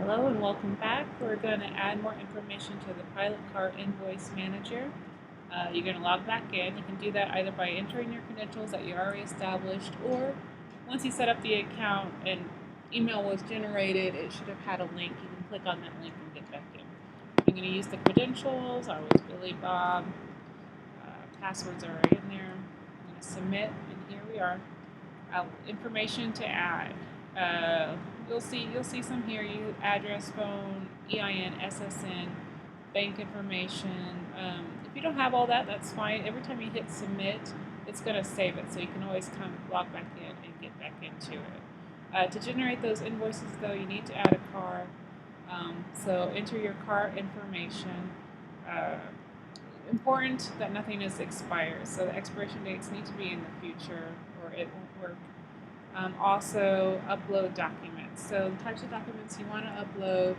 Hello and welcome back. We're going to add more information to the Pilot Car Invoice Manager. You're going to log back in. You can do that either by entering your credentials that you already established, or once you set up the account and email was generated, it should have had a link. You can click on that link and get back in. I'm going to use the credentials. I was Billy Bob. Passwords are right in there. I'm going to submit, and here we are. Information to add. You'll see some here. You address, phone, EIN, SSN, bank information. If you don't have all that, that's fine. Every time you hit submit, it's going to save it, so you can always come log back in and get back into it. To generate those invoices, though, you need to add a car. So enter your car information. Important that nothing is expired, so the expiration dates need to be in the future or it won't work. Also, upload documents. So the types of documents you want to upload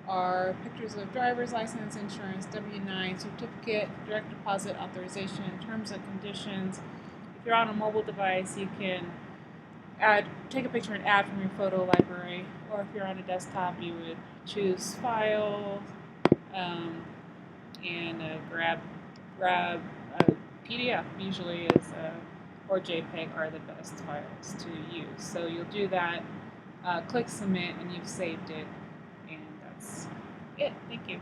are pictures of driver's license, insurance, W-9, certificate, direct deposit authorization, terms and conditions. If you're on a mobile device, you can take a picture and add from your photo library, or if you're on a desktop, you would choose File, and grab a PDF usually is or JPEG are the best files to use. So you'll do that, click submit, and you've saved it, and that's it. Thank you.